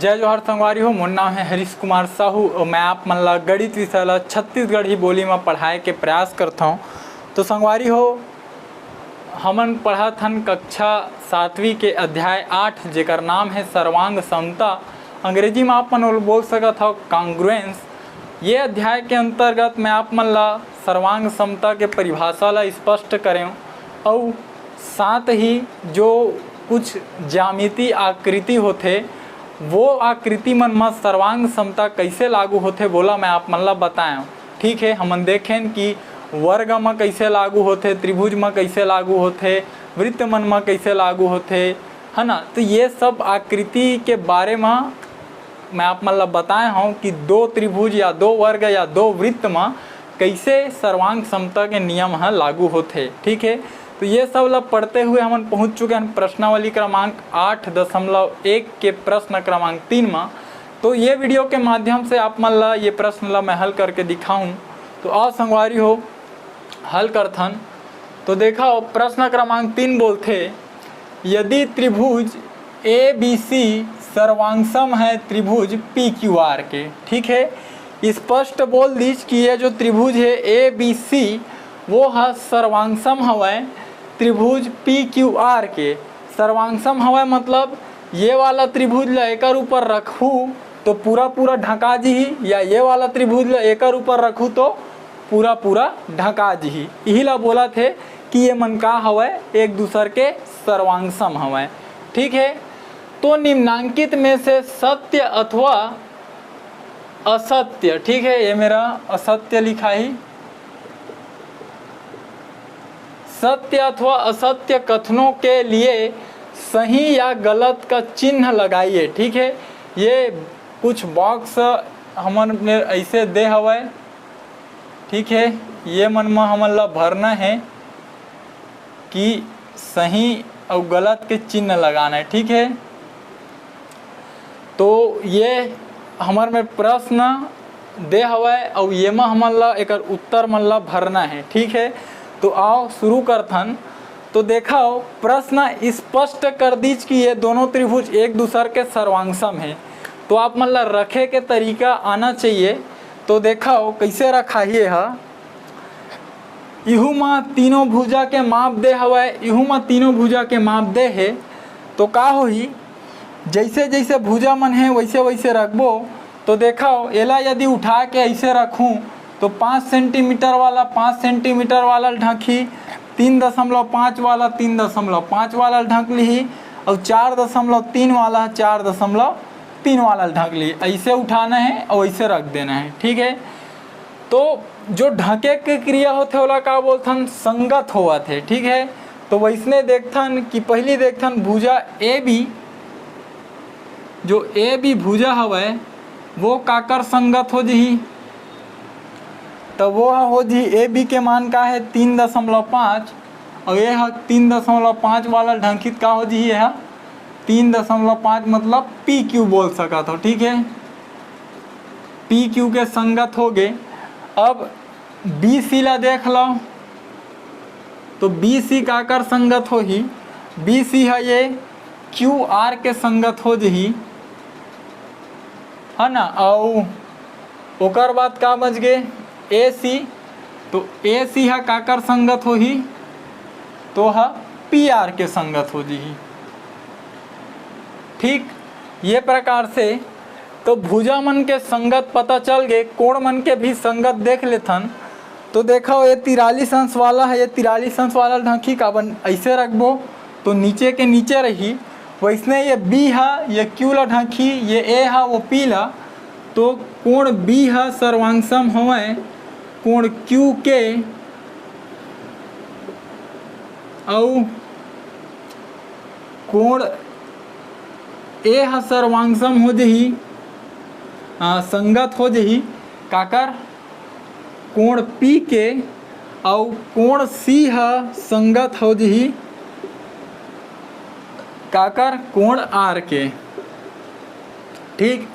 जय जोहार संगवारी हो। मोर नाम है हरीश कुमार साहू और मैं आप मन ला गणित विषय ला छत्तीसगढ़ी बोली में पढ़ाए के प्रयास करता हूँ। तो संगवारी हो, हमन पढ़त हन कक्षा 7वीं के अध्याय 8 जेकर नाम है सर्वांग समता। अंग्रेजी में आप मन बोल सकत हो कॉन्ग्रुएंस। ये अध्याय के अंतर्गत मैं आप मन ला सर्वांग समता के परिभाषा ला स्पष्ट करें और साथ ही जो कुछ ज्यामिति आकृति होते वो आकृति मन में सर्वांग समता कैसे लागू होते बोला मैं आप मन ला बताएं। ठीक है, हमन देखें कि वर्ग में कैसे लागू होते, त्रिभुज में कैसे लागू होते, वृत्त मन में कैसे लागू होते, है ना। तो ये सब आकृति के बारे में मैं आप मन ला बताए हूँ कि दो त्रिभुज या दो वर्ग या दो वृत्त में कैसे सर्वांग समता के नियम है लागू होते। ठीक है, तो ये सब ला पढ़ते हुए हम पहुँच चुके हैं प्रश्नावली क्रमांक 8.1 के प्रश्न क्रमांक 3 में। तो ये वीडियो के माध्यम से आप मन ला ये प्रश्न ला मैं हल करके दिखाऊं। तो आओ संगवारी हो हल करथन। तो देखा प्रश्न क्रमांक 3 बोलते यदि त्रिभुज ABC सर्वांगसम है त्रिभुज PQR के। ठीक है, स्पष्ट बोल दीज कि ये जो त्रिभुज है ABC वो है सर्वांगसम हवय त्रिभुज PQR के। सर्वांगसम हवय मतलब ये वाला त्रिभुज ला एकर ऊपर रखूँ तो पूरा पूरा ढका जी, या ये वाला त्रिभुज ला एकर ऊपर रखूँ तो पूरा पूरा ढका जी। यही ला बोला थे कि ये मन का हवय एक दूसर के सर्वांगसम हवय। ठीक है, तो निम्नांकित में से सत्य अथवा असत्य, ठीक है ये मेरा असत्य लिखा ही, सत्य अथवा असत्य कथनों के लिए सही या गलत का चिन्ह लगाइए। ठीक है, ये कुछ बॉक्स हमन में ऐसे दे हवय। ठीक है, ये मन में हमन ला भरना है कि सही और गलत के चिन्ह लगाना है। ठीक है, तो ये हमार में प्रश्न दे हवय और ये में हमन ला एकर उत्तर मन ला भरना है। ठीक है, तो आओ शुरू करथन। तो देखाओ प्रश्न स्पष्ट कर दीज कि ये दोनों त्रिभुज एक दूसर के सर्वांगसम है। तो आप मन ला रखे के तरीका आना चाहिए। तो देखाओ कैसे रखा ये है। इहू में तीनों भुजा के माप दे हवय, इहू में तीनों भुजा के माप दे है। तो का होही, जैसे जैसे भुजा मन है वैसे वैसे रखबो। तो देखाओ एला यदि उठा के ऐसे रखूँ तो 5 सेंटीमीटर वाला 5 सेंटीमीटर वाला ढकी, 3.5 वाला 3.5 वाला ढक ली और 4.3 वाला 4.3 वाला ढक ली। ऐसे उठाना है और ऐसे रख देना है। ठीक है, तो जो ढके के क्रिया होते होला का बोलथन संगत होवत है। ठीक है, तो वैसने देखथन कि पहली देखथन भुजा AB, जो AB भुजा हवय वो काकर संगत हो जी। तो वो हो जी AB के मान का है 3.5 और ये है 3.5 वाला ढंकित का हो जी है 3.5 मतलब PQ बोल सका था। ठीक है, PQ के संगत हो गए। अब BC ला देख लो तो BC काकर संगत हो ही, BC है ये QR के संगत हो जी, है ना। और ओकर बाद का बच गए AC, तो AC है काकर संगत हो ही, तो है PR के संगत हो जी। ठीक, ये प्रकार से तो भुजा मन के संगत पता चल गए, कोण मन के भी संगत देख लेथन। तो देखो ये 43 अंश वाला है, ये 43 अंश वाला ढकी का बन ऐसे रखबो तो नीचे के नीचे रही। वैसने ये B है ये Q ला ढकी, ये A है वो P ला। तो कोण B है सर्वांगसम हवय कोण Q के और कोण A है सर्वांगसम हो जही, संगत हो जही काकर कोण P के और कोण C है संगत हो जही काकर कोण R के। ठीक,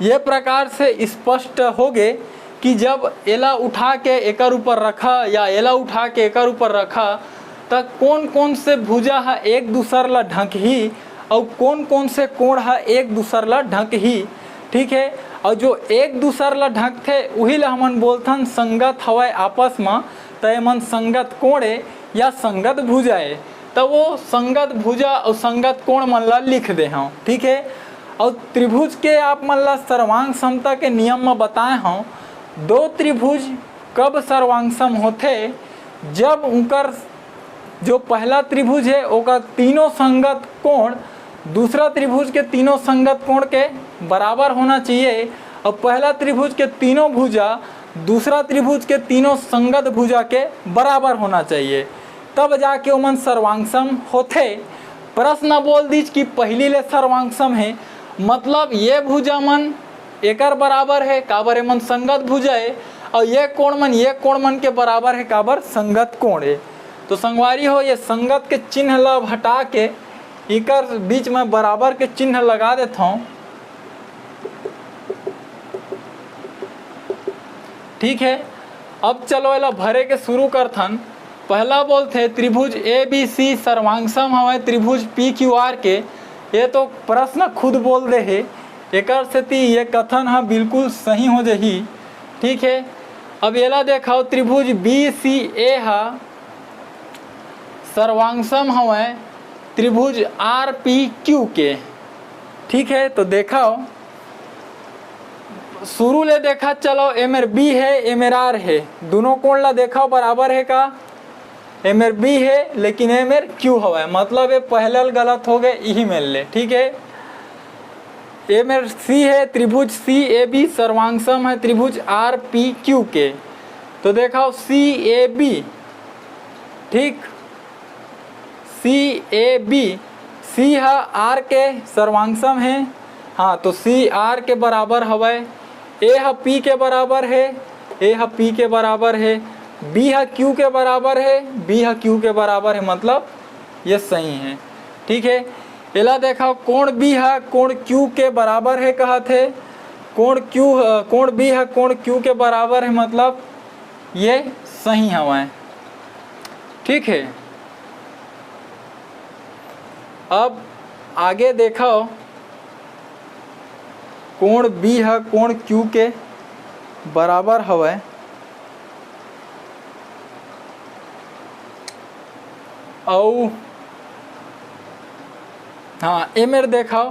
ये प्रकार से स्पष्ट हो गए कि जब एला उठा के एकर ऊपर रखा या एला उठा के एकर ऊपर रखा तो कौन कौन से भुजा है एक दूसर ला ढक ही और कौन कौन से कोण है एक दूसर ला ढक ही, ठीक है। और जो एक दूसर ला ढक थे वही ला हमन बोलथन संगत हवय आपस में, तो मन संगत कोणे या संगत भुजाए, तो वो संगत भुजा और संगत कोण मन ला लिख दे हूँ, ठीक है। और त्रिभुज के आप मन ला सर्वांग समता के नियम में बताए हूँ, दो त्रिभुज कब सर्वांग सम होते, जब उनकर जो पहला त्रिभुज है ओका तीनों संगत कोण दूसरा त्रिभुज के तीनों संगत कोण के बराबर होना चाहिए, और पहला त्रिभुज के तीनों भुजा दूसरा त्रिभुज के तीनों संगत भुजा के बराबर होना चाहिए, तब जाके ओमन सर्वांगसम होते। प्रश्न बोल दीज कि पहली ले सर्वांगसम है, मतलब ये भुजा मन एकर बराबर है, काबर मन संगत भुजा है, और ये कोण मन के बराबर है, काबर संगत कोण है। तो संगवारी हो ये संगत के चिन्ह ला हटा के इकर बीच में बराबर के चिन्ह लगा देता हूँ, ठीक है। अब चलो एला भरे के शुरू करथन। पहला बोलते त्रिभुज ए बी सी सर्वांगसम हवे त्रिभुज पी क्यू आर के, ये तो प्रश्न खुद बोल दे है, एकर सेती ये कथन है बिल्कुल सही हो जही, ठीक है। अब एला देखाओ त्रिभुज बी सी ए हा सर्वांगसम हवे त्रिभुज आर पी क्यू के, ठीक है। तो देखाओ शुरू ले देखा, चलो एमेर बी है एमेर आर है, दोनों कोण ला देखाओ बराबर है का, एमेर बी है लेकिन एमेर क्यू हवा, मतलब ये पहले गलत हो गए, यही मिल ले, ठीक है। एमेर सी है त्रिभुज सी ए बी सर्वांगसम है त्रिभुज आर पी क्यू के, तो देखाओ सी ए बी, ठीक, सी ए बी, सी है आर के सर्वांगसम है, हाँ तो सी आर के बराबर हवे, ए है पी के बराबर है, ए है पी के बराबर है, बी है क्यू के बराबर है, बी है क्यू के बराबर है, मतलब ये सही है, ठीक है। एला देखा कोण बी है कोण क्यू के बराबर है, कहा थे कोण बी है कोण क्यू के बराबर है, मतलब ये सही हवा, ठीक है। अब आगे देखो कोण बी है कोण क्यू के बराबर हवे, और हाँ एमेर देखाओ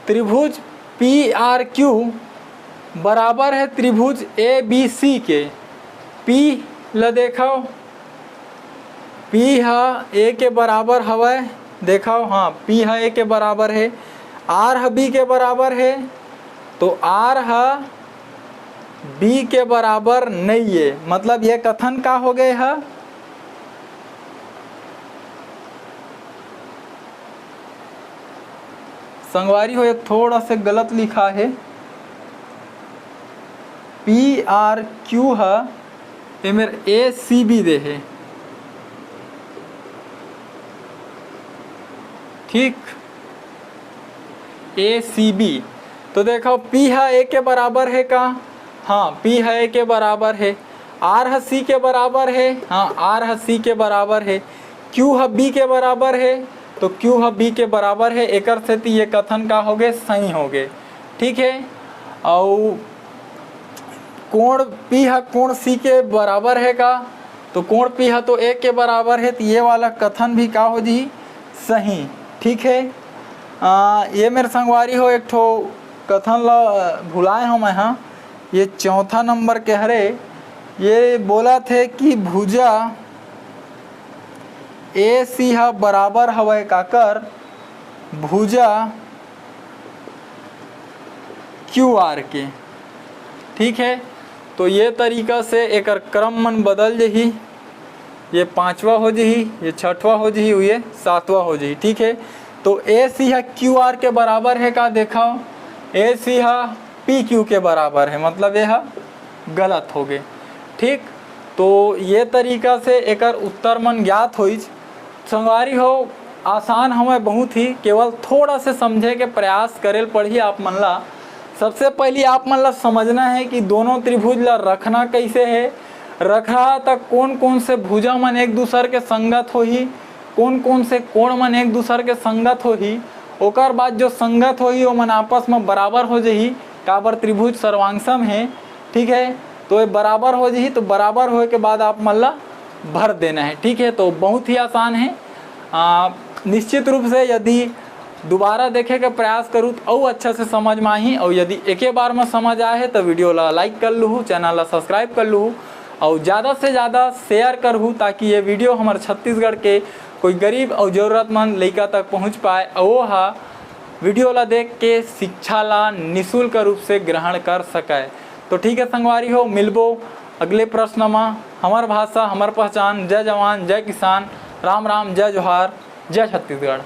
त्रिभुज पी आर क्यू बराबर है त्रिभुज ए बी सी के, पी ल देखाओ पी है ए के बराबर हवे, देखाओ हाँ पी है ए के बराबर है, आर है बी के बराबर है, तो आर है बी के बराबर नहीं है, मतलब ये कथन का हो गए है, संगवारी हो ये थोड़ा सा गलत लिखा है, पी आर क्यू है ये मेरे ए सी बी दे है, ठीक, ए सी बी, तो देखो पी है ए के बराबर है का, हाँ पी है ए के बराबर है, आर है सी के बराबर है, हाँ आर है सी के बराबर है, क्यू है बी के बराबर है, तो क्यू है बी के बराबर है, एकर से ये कथन का हो गए सही हो गए, ठीक है। और कोण पी है कोण सी के बराबर है का, तो कोण पी है तो ए के बराबर है, तो ये वाला कथन भी का हो जी सही, ठीक है। ये मेरे संगवारी हो एक ठो कथन ला भुलाए हो मैं, हाँ ये चौथा नंबर के हरे, ये बोला थे कि भुजा ए सी हा बराबर हवे काकर भुजा क्यू आर के, ठीक है। तो ये तरीका से एकर क्रम मन बदल जही, ये पांचवा हो जही, ये छठवा हो जही, ये सातवा हो जही, ठीक है। तो ए सी है क्यू आर के बराबर है का, देखाओ ए सी है पी क्यू के बराबर है, मतलब यह गलत हो गए, ठीक। तो ये तरीका से एकर उत्तर मन ज्ञात होई। संगवारी हो आसान हमें बहुत ही, केवल थोड़ा से समझे के प्रयास करेल पढ़ी आप मन ला। सबसे पहले आप मन ला समझना है कि दोनों त्रिभुज ला रखना कैसे है, रखा तक कौन कौन से भुजा मन एक दूसर के संगत हो ही, कौन कौन से कोण मन एक दूसर के संगत होही, ओकर बाद जो संगत होही वो मन आपस में बराबर हो जही, काबर त्रिभुज सर्वांगसम है। ठीक है, तो ये बराबर हो जही, तो बराबर होए के बाद आप मन ला भर देना है। ठीक है, तो बहुत ही आसान है। निश्चित रूप से यदि दोबारा देखे का प्रयास करूँ तो और अच्छा से समझ में आही, और यदि एक बार में समझ आए है तो वीडियो ला लाइक कर लूँ, चैनल ला सब्सक्राइब कर लूँ और ज़्यादा से ज़्यादा शेयर करहूँ, ताकि ये वीडियो हमारे छत्तीसगढ़ के कोई गरीब और ज़रूरतमंद लड़का तक पहुँच पाए, और वो हा वीडियो ला देख के शिक्षा ला निःशुल्क रूप से ग्रहण कर सके। तो ठीक है संगवारी हो, मिलबो अगले प्रश्न में। हमार भाषा हमार पहचान। जय जवान जय किसान, राम राम, जय जोहार, जय छत्तीसगढ़।